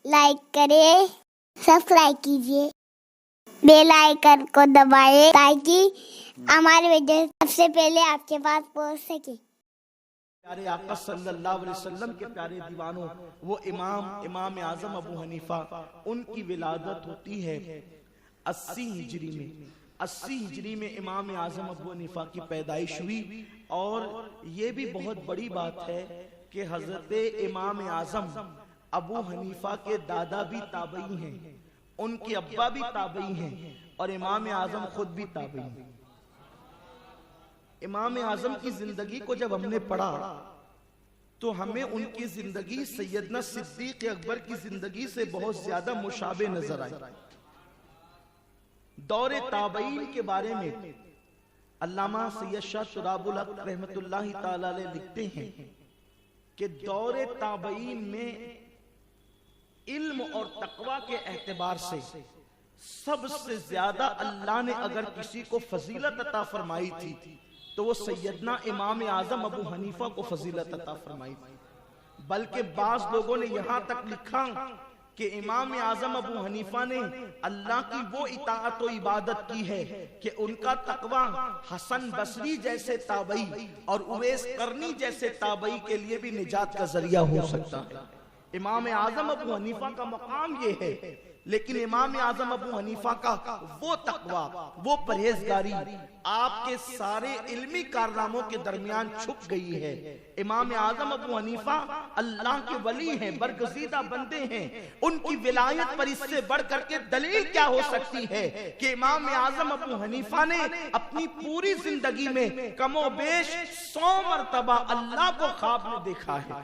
Like کریں، subscribe کیجیے، bell icon کو دبائیں تاکہ ہماری ویڈیو سب سے پہلے آپ کے پاس پہنچ سکے۔ پیارے آقا صلی اللہ علیہ وسلم کے پیارے دیوانوں، وہ امام اعظم ابو حنیفہ، ان کی ولادت ہوتی ہے 80 ہجری میں۔ 80 ہجری میں امام اعظم ابو حنیفہ کی پیدائش ہوئی، اور یہ بھی بہت بڑی بات ہے کہ حضرت امام اعظم ابو حنیفہ کے دادا بھی تابعی ہیں، ان کے ابا بھی تابعی ہیں، اور امام اعظم خود بھی تابعی ہیں۔ امام اعظم کی زندگی کو جب ہم نے پڑھا تو ہمیں ان کی زندگی سیدنا صدیق اکبر کی زندگی سے بہت زیادہ مشابہ نظر آئی۔ دور تابعین کے بارے میں علامہ سید شاہ تراب الحق رحمت اللہ تعالی علیہ لکھتے ہیں کہ دور تابعین میں علم اور تقوی کے اعتبار سے سب سے زیادہ اللہ نے اگر کسی کو فضیلت عطا فرمائی تھی تو وہ سیدنا امام اعظم ابو حنیفہ کو فضیلت عطا فرمائی تھی۔ بلکہ بعض لوگوں نے یہاں تک لکھا کہ امام اعظم ابو حنیفہ نے اللہ کی وہ اطاعت و عبادت کی ہے کہ ان کا تقوی حسن بصری جیسے تابعی اور اویس قرنی جیسے تابعی کے لیے بھی نجات کا ذریعہ ہو سکتا ہے۔ امام اعظم ابو حنیفہ کا مقام یہ ہے، لیکن امام اعظم ابو حنیفہ کا وہ تقوی، وہ پرہیزگاری آپ کے سارے علمی کارناموں کے درمیان چھپ گئی ہے۔ امام اعظم ابو حنیفہ اللہ کے ولی ہیں، برگزیدہ بندے ہیں، ان کی ولایت پر اس سے بڑھ کر کے دلیل کیا ہو سکتی ہے کہ امام اعظم ابو حنیفہ نے اپنی پوری زندگی میں کم و بیش 100 مرتبہ اللہ کو خواب میں دیکھا ہے،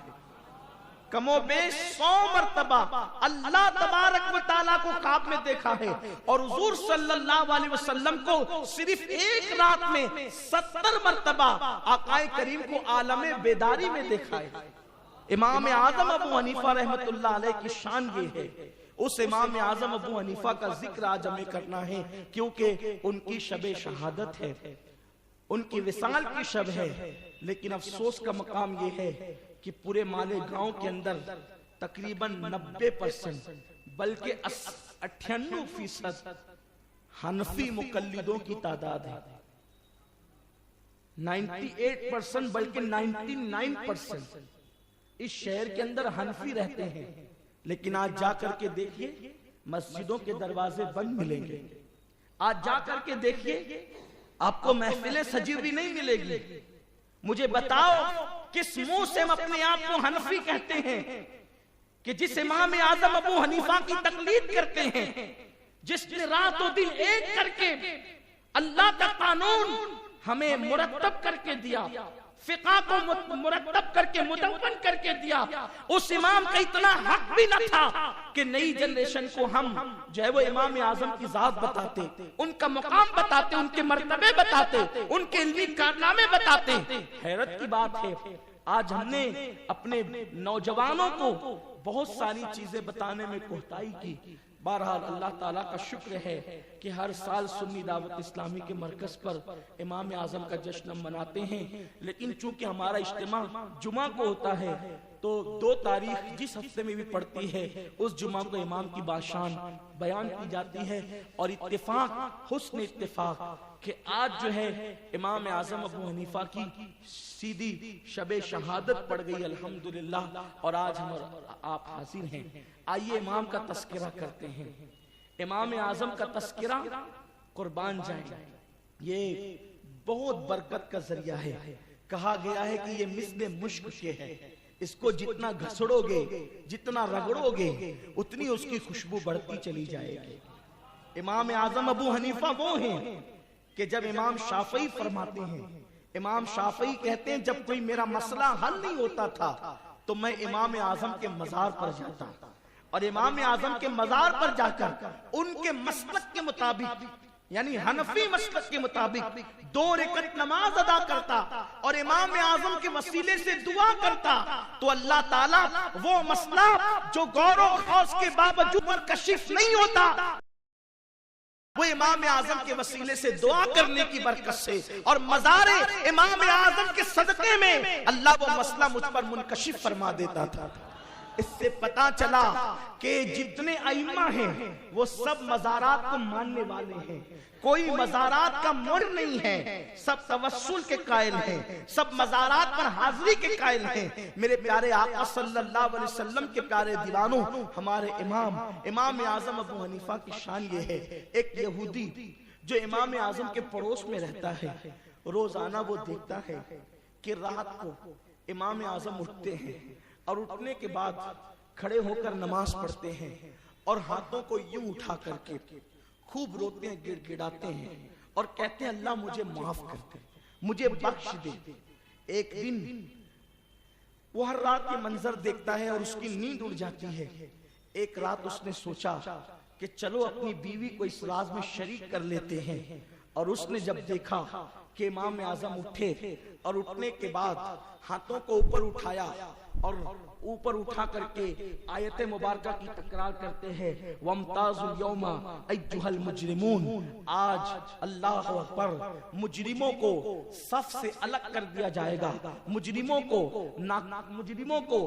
کم و بیش 100 مرتبہ اللہ تبارک و تعالیٰ کو خواب میں دیکھا ہے، اور حضور صلی اللہ علیہ وسلم کو صرف ایک رات میں 70 مرتبہ آقا کریم کو عالم بیداری میں دیکھا ہے۔ امام اعظم ابو حنیفہ رحمت اللہ علیہ کی شان یہ ہے۔ اس امام اعظم ابو حنیفہ کا ذکر آج ہمیں کرنا ہے کیونکہ ان کی شب شہادت ہے، ان کی وصال کی شب ہے، لیکن افسوس کا مقام یہ ہے کہ پورے مالے گاؤں کے اندر تقریباً 90% بلکہ 98% حنفی مقلدوں کی تعداد ہے۔ 98% بلکہ 99% اس شہر کے اندر حنفی رہتے ہیں، لیکن آج جا کر کے دیکھیے مسجدوں کے دروازے بند ملیں گے، آج جا کر کے دیکھیے آپ کو محفلیں سجی ہوئی نہیں ملے گی۔ مجھے بتاؤ کس منہ سے ہم اپنے آپ کو حنفی کہتے ہیں کہ جس امام اعظم ابو حنیفہ کی تقلید کرتے ہیں، جس نے رات و دن ایک کر کے اللہ کا قانون ہمیں مرتب کر کے دیا، فقہ کو مرتب کر کے مدون کر کے دیا، اس امام کا اتنا حق بھی نہ تھا کہ نئی جنریشن کو ہم جو ہے وہ امام اعظم کی ذات بتاتے، ان کا مقام بتاتے، ان کے مرتبے بتاتے، ان کے علمی کارنامے بتاتے۔ حیرت کی بات ہے آج ہم نے اپنے نوجوانوں کو بہت ساری چیزیں بتانے میں کوتاہی کی۔ بہرحال اللہ تعالیٰ کا شکر ہے کہ ہر سال سنی دعوت اسلامی کے مرکز پر امام اعظم کا جشن مناتے ہیں، لیکن چونکہ ہمارا اجتماع جمعہ کو ہوتا ہے تو 2 تاریخ جس ہفتے میں بھی پڑتی ہے اس جمعہ کو امام کی باشان بیان کی جاتی ہے، اور اتفاق، حسن اتفاق کہ آج جو ہے امام اعظم ابو حنیفہ کی سیدھی شب شہادت پڑ گئی الحمدللہ، اور آج ہم آپ حاضر ہیں۔ آئیے امام کا تذکرہ کرتے ہیں۔ امام اعظم کا تذکرہ قربان جائیں، یہ بہت برکت کا ذریعہ ہے۔ کہا گیا ہے کہ یہ مثل مشک کے ہے، اس کو جتنا گھسڑو گے، جتنا رگڑو گے، اتنی اس کی خوشبو بڑھتی چلی جائے گی۔ امام اعظم ابو حنیفہ وہ ہیں کہ جب امام شافعی فرماتے ہیں، امام شافعی کہتے ہیں جب کوئی میرا مسئلہ حل نہیں ہوتا تھا تو میں امام اعظم کے مزار پر جاتا، اور امام اعظم کے مزار پر جا کر ان کے مسلک کے مطابق، یعنی حنفی مسلک کے مطابق 2 رکعت نماز ادا کرتا اور امام اعظم کے وسیلے سے دعا کرتا، تو اللہ تعالیٰ وہ مسئلہ جو غور و خوض کے باوجود کشف نہیں ہوتا، وہ امام اعظم کے وسیلے سے دعا کرنے کی برکت سے اور مزار امام اعظم کے صدقے میں اللہ وہ مسئلہ مجھ پر منکشف فرما دیتا تھا۔ اس سے پتا چلا کہ جتنے ائمہ ہیں وہ سب مزارات کو ماننے والے ہیں، کوئی مزارات کا مر نہیں ہے، سب توسل کے قائل ہیں، سب مزارات پر حاضری کے قائل ہیں۔ میرے پیارے آقا صلی اللہ علیہ وسلم کے پیارے دیوانوں، ہمارے امام اعظم ابو حنیفہ کی شان یہ ہے، ایک یہودی جو امام اعظم کے پڑوس میں رہتا ہے، روزانہ وہ دیکھتا ہے کہ رات کو امام اعظم اٹھتے ہیں اور اٹھنے کے بعد کھڑے ہو کر نماز پڑھتے ہیں اور ہاتھوں کو یوں اٹھا کر کے خوب روتے ہیں، گڑ گڑاتے ہیں اور کہتے ہیں اللہ مجھے معاف کر دے، مجھے بخش دے۔ ایک دن وہ ہر رات یہ منظر دیکھتا ہے اور اس کی نیند اڑ جاتی ہے۔ ایک رات اس نے سوچا کہ چلو اپنی بیوی کو اس راز میں شریک کر لیتے ہیں، اور اس نے جب دیکھا کہ امام اعظم اٹھے اور اٹھنے کے بعد ہاتھوں کو اوپر اٹھایا اور اوپر اٹھا کر کے آیت مبارکہ کی تکرار کرتے ہیں، وَامْتَازُوا الْيَوْمَ أَيُّهَا الْمُجْرِمُونَ، آج اللہ اکبر مجرموں کو صف سے الگ کر دیا جائے گا، مجرموں کو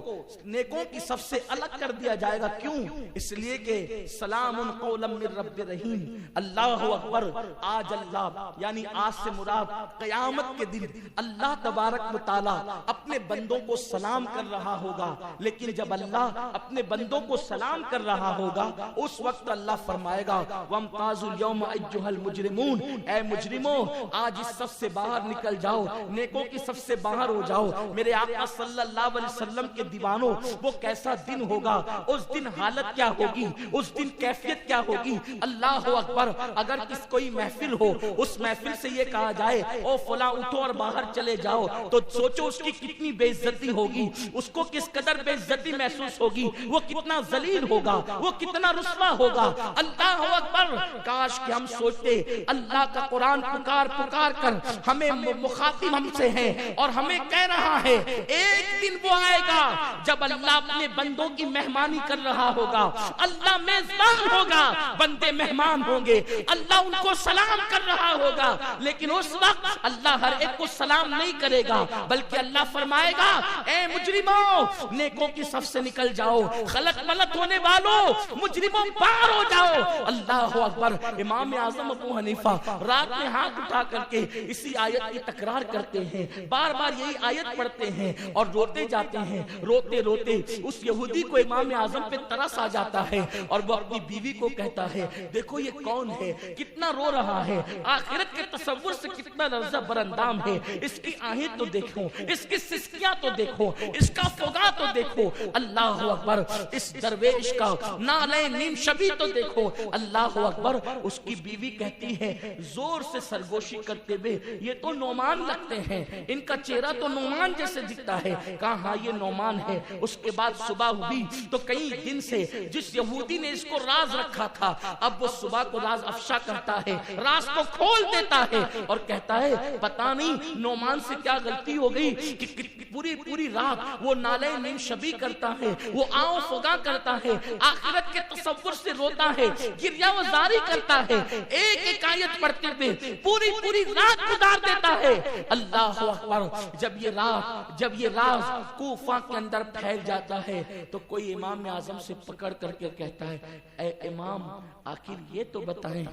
نیکوں کی صف سے الگ کر دیا جائے گا۔ کیوں؟ اس لیے کہ سلام قولا من رب رحیم، اللہ اکبر۔ آج اللہ یعنی آج سے مراد قیامت کے دن اللہ تبارک و تعالی اپنے بندوں کو سلام کر رہا ہوگا، لیکن جب اللہ اپنے بندوں کو سلام کر رہا ہوگا اس وقت اللہ فرمائے گا وَامْتَازُوا الْيَوْمَ أَيُّهَا الْمُجْرِمُونَ، اے مجرموں آج اس صف سے باہر نکل جاؤ، نیکوں کی صف سے باہر ہو جاؤ۔ میرے آقا صلی اللہ علیہ وسلم کے دیوانوں، وہ کیسا دن ہوگا، اس دن حالت کیا ہوگی، اس دن کیفیت کیا ہوگی، اللہ اکبر۔ اگر کوئی محفل ہو، اس محفل سے یہ کہا جائے او فلاں اٹھو اور باہر چلے جاؤ، تو سوچو اس کی کتنی بے عزتی ہوگی، اس کو کس قدر بے عزتی محسوس ہوگی، وہ کتنا ذلیل ہوگا، وہ کتنا رسوا ہوگا۔ اللہ اکبر۔ کاش کہ ہم سوچتے اللہ کا قرآن پکار پکار کر ہمیں مخاطب ہم سے ہے اور ہمیں کہہ رہا ہے ایک دن وہ آئے گا جب اللہ اپنے بندوں کی مہمانی کر رہا ہوگا، اللہ میزبان ہوگا، بندے مہمان ہوں گے، اللہ ان کو سلام کر رہا ہوگا، لیکن اس وقت اللہ ہر ایک کو سلام نہیں کرے گا، بلکہ اللہ فرمائے گا اے مجرموں نیکوں کی صف سے نکل جاؤ، خلق ملت ہونے والوں مجرموں باہر ہو جاؤ۔ اللہ اکبر۔ امام اعظم ابو حنیفہ رات میں ہاتھ اٹھا کر کے اسی آیت کی تکرار کرتے ہیں، بار بار یہی آیت پڑھتے ہیں اور روتے جاتے ہیں۔ روتے روتے اس یہودی کو امام اعظم پہ ترس آ جاتا ہے اور وہ اپنی بیوی کو کہتا ہے دیکھو یہ کون ہے، کتنا رو رہا ہے، آخرت کے تصور سے کتنا لرزہ براندام ہے، اس کی آہیں تو دیکھو، اس کی سسکیاں تو دیکھو، اس کا فغا تو دیکھو۔ اللہ اکبر۔ اس درویش کا نالے نیم شبی تو دیکھو۔ اللہ اکبر۔ اس کی بیوی کہتی ہے زور سے سرگوشی کرتے ہوئے یہ تو نعمان لگتے ہیں، ان کا چہرہ تو نعمان جیسے دکھتا ہے۔ کہا ہاں یہ نعمان ہے۔ اس کے بعد صبح ہوئی تو کئی دن سے جس یہودی نے اس کو راز رکھا تھا اب وہ صبح کو راز افشا کرتا ہے، راز کو کھول دیتا ہے اور کہتا ہے پتہ نہیں نعمان سے کیا غلطی ہو گئی کہ پوری رات وہ نالے نیم شبی کرتا ہے، وہ آؤ فغا کرتا ہے، آخرت کے تصور سے روتا ہے، گریہ وزاری کرتا ہے، ایک ایک آیت پڑھتے ہوئے پوری رات گزار دیتا ہے۔ اللہ اکبر۔ جب یہ راز کوفہ کے اندر پھیل جاتا ہے تو کوئی امام اعظم سے پکڑ کر کے کہتا ہے اے امام آخر یہ تو بتائیں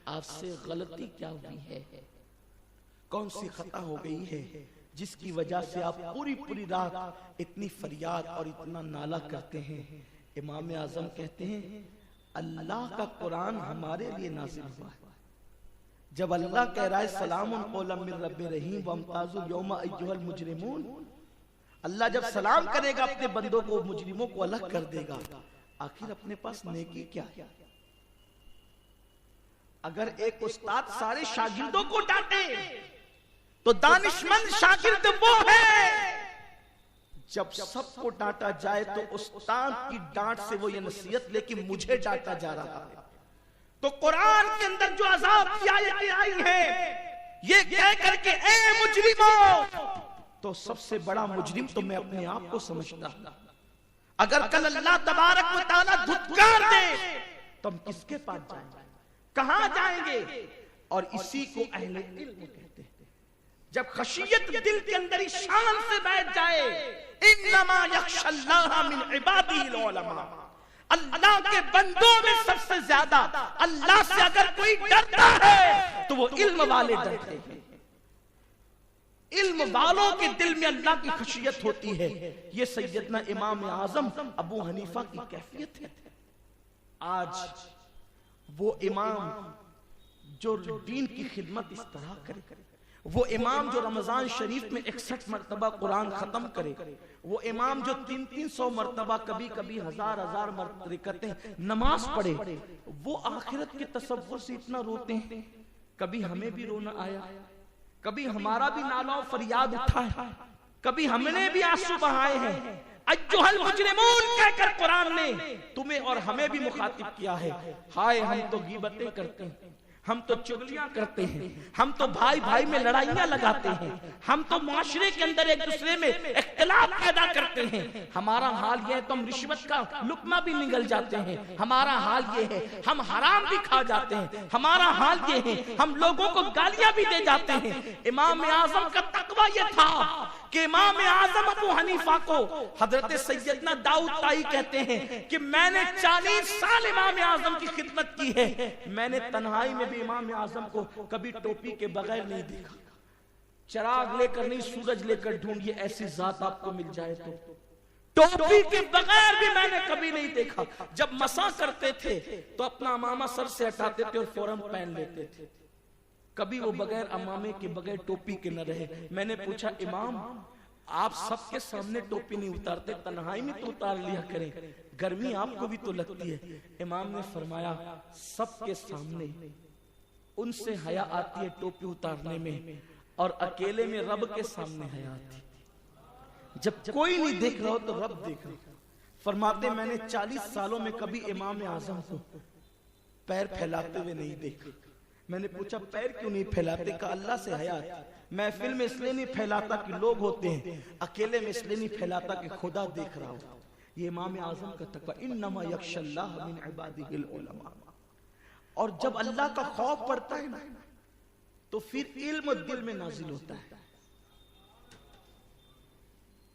آپ سے غلطی کیا ہوئی ہے، کون سی خطا ہو گئی ہے جس کی وجہ سے آپ پوری رات اتنی فریاد اور اتنا نالہ کرتے ہیں۔ امام اعظم کہتے ہیں اللہ کا قرآن ہمارے لیے نازل ہوا ہے، جب اللہ کہہ رہا ہے سلام قولا من رب رحیم وامتازوا اليوم ایھا المجرمون، اللہ جب سلام کرے گا اپنے بندوں کو، مجرموں کو الگ کر دے گا، آخر اپنے پاس نیکی کیا ہے؟ اگر ایک استاد سارے شاگردوں کو ڈانٹے تو دانشمند شاگرد وہ ہے، جب سب کو ڈانٹا جائے تو استاد کی ڈانٹ سے وہ یہ نصیحت لے کہ مجھے ڈانٹا جا رہا ہے۔ تو قرآن کے اندر جو عذاب کی آیتیں آئی ہیں یہ کہہ کر کے اے مجرموں، تو سب سے بڑا مجرم تو میں اپنے آپ کو سمجھتا ہوں۔ اگر کل اللہ تبارک و تعالیٰ دھتکار دے تو ہم کس کے پاس جائیں گے، کہاں جائیں گے؟ اور اسی کو اہل علم کہتے ہیں۔ جب خشیت دل کے اندر ہی شان سے بیٹھ جائے، انما یخشی اللہ من عبادہ العلماء، اللہ کے بندوں میں سب سے زیادہ اللہ سے اگر کوئی ڈرتا ہے تو وہ علم والے ڈرتے ہیں۔ علم والوں کے دل میں اللہ کی خشیت ہوتی ہے۔ یہ سیدنا امام اعظم ابو حنیفہ کی کیفیت ہے۔ آج وہ امام جو دین کی خدمت اس طرح کرے، وہ امام جو رمضان شریف میں 61 مرتبہ قرآن ختم کرے، وہ امام جو 300 مرتبہ کبھی کبھی 1000 رکعتیں نماز پڑھے، وہ آخرت کے تصور سے اتنا روتے ہیں۔ کبھی ہمیں بھی رونا آیا، کبھی ہمارا بھی نالہ و فریاد اٹھا ہے، کبھی ہم نے بھی آنسو بہائے ہیں۔ ایھا المجرمون کہہ کر قرآن نے تمہیں اور ہمیں بھی مخاطب کیا ہے۔ ہائے ہم تو غیبتیں کرتے ہیں، ہم تو چغلیاں کرتے ہیں، ہم تو بھائی بھائی میں لڑائیاں لگاتے ہیں، ہم تو معاشرے کے اندر ایک دوسرے میں اختلاف پیدا کرتے ہیں۔ ہمارا حال یہ ہے تو ہم رشوت کا لقمہ بھی نگل جاتے ہیں، ہمارا حال یہ ہے ہم حرام بھی کھا جاتے ہیں، ہمارا حال یہ ہے ہم لوگوں کو گالیاں بھی دے جاتے ہیں۔ امام اعظم کا تقویٰ یہ تھا کہ امام اعظم ابو حنیفہ کو حضرت سیدنا داؤد طائی کہتے ہیں کہ میں نے 40 سال امام اعظم کی خدمت کی ہے، میں نے تنہائی میں بھی امام اعظم کو کبھی ٹوپی کے بغیر نہیں دیکھا۔ چراغ لے کر نہیں، سورج لے کر ڈھونڈیے ایسی ذات آپ کو مل جائے تو ٹوپی کے بغیر بھی میں نے کبھی نہیں دیکھا۔ جب مسا کرتے تھے تو اپنا امامہ سر سے ہٹاتے تھے اور فوراً پہن لیتے تھے، کبھی وہ بغیر امامے کے بغیر ٹوپی کے نہ رہے۔ میں نے پوچھا امام آپ سب کے سامنے ٹوپی نہیں اتارتے، تنہائی میں تو اتار لیا کریں، گرمی آپ کو بھی تو لگتی ہے۔ امام نے فرمایا سب کے سامنے ان سے حیا آتی ہے ٹوپی اتارنے میں، اور اکیلے میں رب کے سامنے حیا آتی ہے۔ جب کوئی نہیں دیکھ رہا ہو تو رب دیکھ رہا۔ فرماتے میں نے 40 سالوں میں کبھی امام اعظم کو پیر پھیلاتے ہوئے نہیں دیکھا۔ میں نے پوچھا پیر کیوں نہیں پھیلاتے؟ کہا اللہ سے حیا آتی ہے۔ محفل میں اس لیے نہیں پھیلاتا کہ لوگ ہوتے ہیں، اکیلے میں اس لیے نہیں پھیلاتا کہ خدا دیکھ رہا ہو۔ یہ امام اعظم کا تقویٰ، انما یخشی اللہ من عبادہ العلماء۔ اور جب اللہ کا خوف پڑتا ہے نا تو پھر علم دل میں نازل ہوتا ہے۔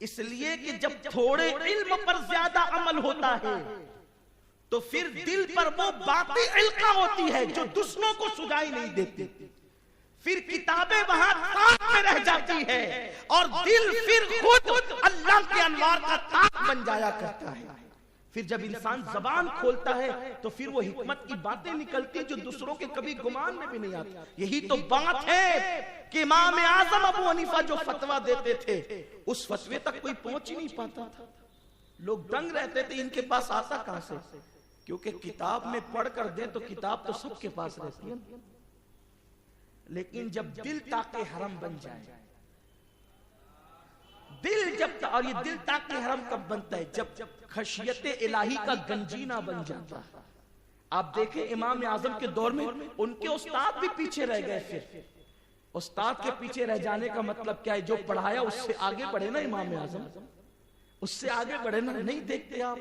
اس لیے کہ جب تھوڑے علم پر زیادہ عمل ہوتا ہے تو پھر دل پر وہ باقی علقہ ہوتی ہے جو دوسروں کو سجائی نہیں دیتی، پھر کتابیں وہاں تاک میں رہ جاتی ہے اور دل پھر خود اللہ کے انوار کا تاک بن جایا کرتا ہے۔ پھر جب انسان زبان کھولتا ہے تو پھر وہ حکمت کی باتیں نکلتی جو دوسروں کے کبھی گمان میں بھی نہیں آتی۔ یہی تو بات ہے کہ امام اعظم ابو حنیفہ جو فتویٰ دیتے تھے اس فتوے تک کوئی پہنچ ہی نہیں پاتا تھا، لوگ دنگ رہتے تھے ان کے پاس آتا کہاں سے، کیونکہ کتاب میں پڑھ کر دیں تو کتاب تو سب کے پاس رہتی ہے، لیکن جب دل تاکہ حرم بن جائے، دل جب اور یہ دل تاکہ حرم کب بنتا ہے؟ جب خشیت الہی کا گنجینہ بن جاتا ہے۔ آپ دیکھیں امام اعظم کے دور میں ان کے استاد بھی پیچھے رہ گئے، پھر استاد کے پیچھے رہ جانے کا مطلب کیا ہے؟ جو پڑھایا اس سے آگے بڑھے نا امام اعظم، اس سے آگے بڑھے نا۔ نہیں دیکھتے آپ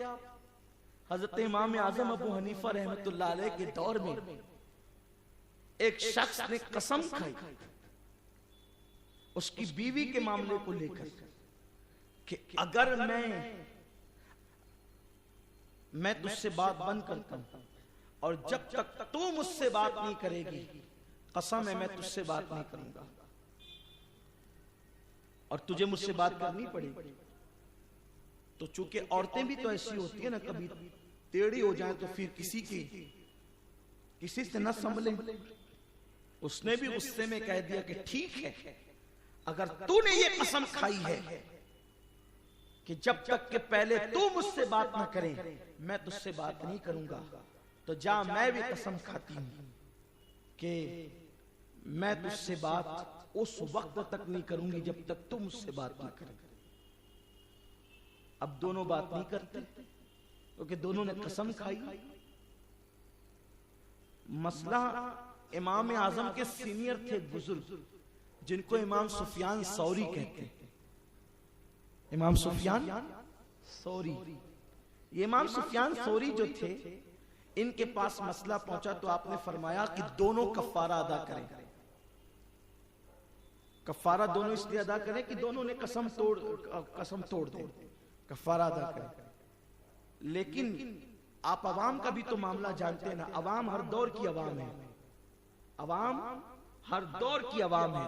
حضرت امام اعظم ابو حنیفہ رحمت اللہ علیہ کے دور میں ایک شخص نے قسم کھائی اس کی بیوی کے معاملے کو لے کر کہ اگر میں تجھ سے بات بند کرتا ہوں اور جب تک تو مجھ سے بات نہیں کرے گی قسم ہے میں تجھ سے بات نہیں کروں گا، اور تجھے مجھ سے بات کرنی پڑے گی۔ تو چونکہ عورتیں بھی تو ایسی ہوتی ہیں نا، کبھی ٹیڑھی ہو جائیں تو پھر کسی سے نہ سنبھلیں۔ اس نے بھی غصے میں کہہ دیا کہ ٹھیک ہے، اگر تو نے یہ قسم کھائی ہے کہ جب تک کہ پہلے تو مجھ سے بات نہ کریں میں تجھ سے بات نہیں کروں گا، تو جا میں بھی قسم کھاتی ہوں کہ میں تجھ سے بات اس وقت تک نہیں کروں گی جب تک تو مجھ سے بات نہ کرے۔ اب دونوں بات نہیں کرتے کیونکہ دونوں نے قسم کھائی۔ مسئلہ امام اعظم کے سینئر تھے بزرگ جن کو امام سفیان ثوری کہتے ہیں، امام سفیان ثوری۔ یہ امام سفیان ثوری جو تھے ان کے پاس مسئلہ پہنچا تو آپ نے فرمایا کہ دونوں کفارہ ادا کریں۔ کفارہ دونوں اس لیے ادا کریں کہ دونوں نے قسم توڑ دیں، کفارہ ادا کریں. لیکن آپ عوام کا بھی تو معاملہ جانتے ہیں نا، عوام ہر دور کی عوام ہے، عوام ہر دور کی عوام ہے.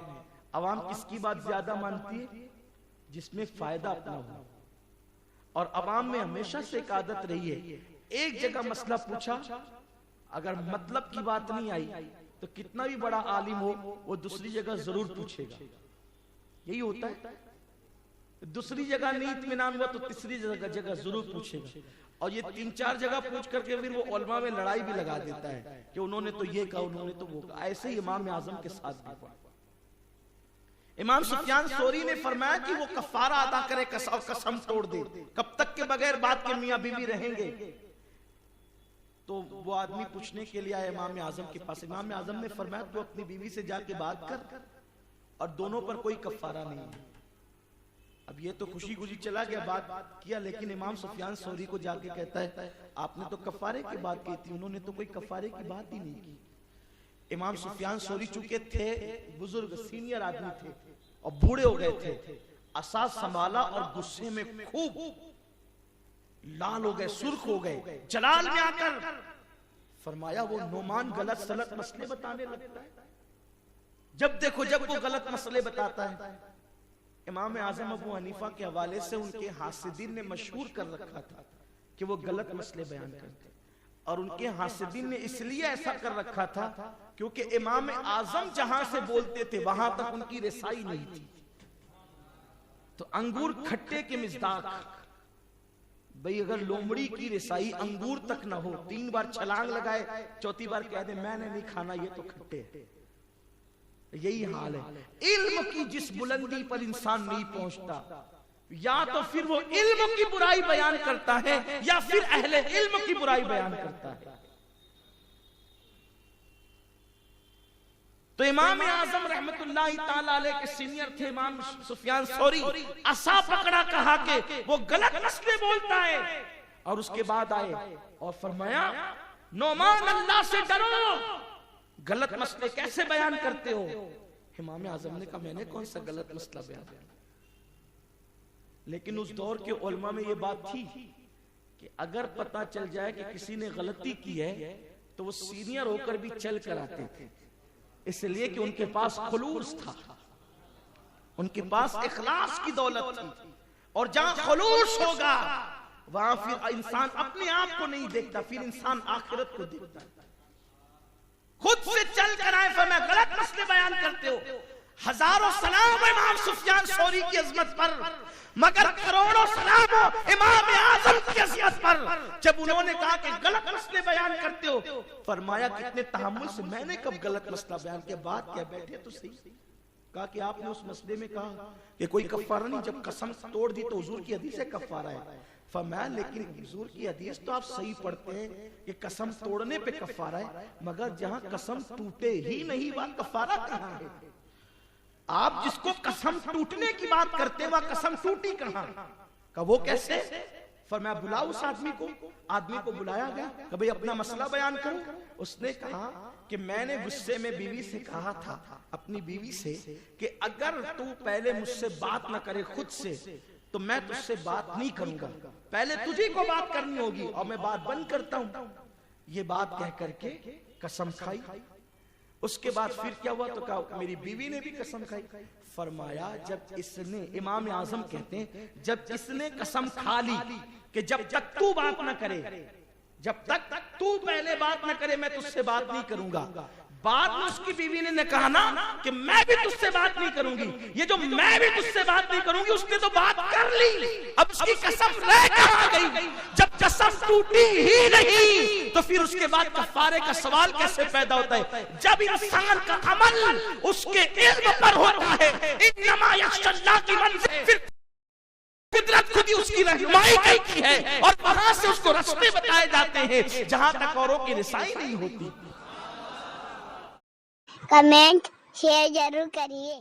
عوام کس کی بات زیادہ مانتی ہے؟ جس میں فائدہ اپنا ہو. اور عوام میں ہمیشہ سے ایک عادت رہی ہے، ایک جگہ مسئلہ پوچھا، اگر مطلب کی بات نہیں آئی تو کتنا بھی بڑا عالم ہو وہ دوسری جگہ ضرور پوچھے گا. یہی ہوتا ہے. دوسری جگہ نہیں اطمینان ہوا تو تیسری جگہ ضرور پوچھے گا. اور یہ 3-4 جگہ پوچھ کر کے پھر وہ علماء میں لڑائی بھی لگا دیتا ہے کہ انہوں نے تو یہ کہا، انہوں نے تو وہ کہا. ایسے ہی امام اعظم کے ساتھ بھی ہوا. امام سفیان ثوری نے فرمایا کہ وہ کفارہ ادا کرے، قسم توڑ دے. کب تک کے بغیر بات کے میاں بیوی رہیں گے؟ تو وہ آدمی پوچھنے کے لیے آیا امام اعظم کے پاس. امام اعظم نے فرمایا تو اپنی بیوی سے جا کے بات کر، اور دونوں پر کوئی کفارہ نہیں ہے. اب یہ تو خوشی خوشی چلا گیا، بات کیا، لیکن امام سفیان ثوری کو جا کے کہتا ہے آپ نے تو کفارے کی بات کی تھی، انہوں نے تو کوئی کفارے کی بات ہی نہیں کی. امام سفیان ثوری چونکہ تھے بزرگ سینئر آدمی تھے اور بوڑھے ہو گئے تھے، عصا سنبھالا اور غصے میں خوب لال ہو گئے، سرخ ہو گئے. جلال میں آ کر فرمایا وہ نعمان غلط سلط مسئلے بتانے لگتا ہے. جب دیکھو جب وہ غلط مسئلے بتاتا ہے. امام اعظم ابو حنیفہ کے حوالے سے ان کے حاسدین نے مشہور کر رکھا تھا کہ وہ غلط مسئلے بیان کرتے، اور ان کے حاسدین نے اس لیے ایسا کر رکھا تھا کیونکہ امام اعظم جہاں سے بولتے تھے وہاں تک ان کی رسائی نہیں تھی. تو انگور کھٹے کے مصداق، بھئی اگر لومڑی کی رسائی انگور تک نہ ہو، 3 بار چھلانگ لگائے، چوتھی بار کہہ دے میں نے نہیں کھانا، یہ تو کھٹے ہے. یہی حال ہے. علم کی جس بلندی پر انسان نہیں پہنچتا، یا تو پھر وہ علم کی برائی بیان کرتا ہے یا پھر اہل علم کی برائی بیان کرتا ہے. تو امام اعظم رحمت اللہ تعالیٰ علیہ کے سینئر تھے امام سفیان ثوری. عصا پکڑا، کہا کہ وہ غلط مسئلے بولتا ہے. اور اس کے بعد آئے اور فرمایا نعمان اللہ سے ڈرو، غلط مسئلے کیسے بیان کرتے ہو؟ امام اعظم نے کہا میں نے کون سا غلط مسئلہ بیان کیا؟ لیکن اس دور کے علماء میں یہ بات تھی کہ اگر پتہ چل جائے کہ کسی نے غلطی کی ہے تو وہ سینئر ہو کر بھی چل کر آتے تھے، اس لیے کہ ان کے پاس خلوص تھا، ان کے پاس اخلاص کی دولت تھی. اور جہاں خلوص ہوگا وہاں پھر انسان اپنے آپ کو نہیں دیکھتا، پھر انسان آخرت کو دیکھتا ہے. خود سے چل کر آئے، فرمایا غلط مسئلے بیان کرتے ہو. ہزاروں سلام امام سفیان ثوری کی عظمت پر، مگر کروڑوں سلام امام اعظم کی عظمت پر. جب انہوں نے کہا کہ غلط مسئلے بیان کرتے ہو، فرمایا کتنے تحمل سے، میں نے کب غلط مسئلہ بیان کیا؟ بات کیا؟ بیٹھے تو صحیح. کہا کہ آپ نے اس مسئلے میں کہا کہ کوئی کفارہ نہیں، جب قسم توڑ دی تو حضور کی حدیث سے کفارہ ہے. فرمایا لیکن حضور کی حدیث تو آپ صحیح پڑھتے ہیں کہ قسم توڑنے پہ کفارہ ہے، مگر جہاں قسم ٹوٹے ہی نہیں وہاں کفارہ کہاں ہے؟ آپ جس کو قسم ٹوٹنے کی بات کرتے وہاں قسم ٹوٹی کہاں؟ کہ وہ کیسے؟ فرمایا بلاؤ اس آدمی کو بلایا گیا کہ بھئی اپنا مسئلہ بیان کرو. اس نے کہا کہ میں نے غصے میں بیوی سے کہا تھا، اپنی بیوی سے، کہ اگر تو پہلے مجھ سے بات نہ کرے خود سے تو میں تجھ سے بات نہیں کروں گا، پہلے تجھے کو بات کرنی ہوگی اور میں بات بند کرتا ہوں. یہ بات کہہ کر کے قسم کھائی. اس کے بعد پھر کیا ہوا؟ تو کہا میری بیوی نے بھی قسم کھائی. فرمایا جب اس نے، امام اعظم کہتے ہیں جب اس نے قسم کھا لی کہ جب تک تو بات نہ کرے، جب تک تو پہلے بات نہ کرے میں تجھ سے بات نہیں کروں گا. بعد میں اس کی بیوی نے کہا نا کہ میں بھی تجھ سے بات نہیں کروں گی. یہ جو میں بھی تجھ سے بات نہیں کروں گی اس نے تو بات کر لی، اب اس کی قسم رہ کہاں گئی؟ جب قسم ٹوٹی ہی نہیں تو پھر اس کے بعد کفارے کا سوال کیسے پیدا ہوتا ہے؟ جب انسان کا عمل اس کے علم پر ہوتا ہے. انما یخشی اللہ کی منزل، پھر قدرت خود ہی اس کی رہنمائی کی ہے اور وہاں سے اس کو راستے بتائے جاتے ہیں جہاں تک اوروں کی رسائی نہیں ہوتی. کمنٹ شیئر ضرور کریے.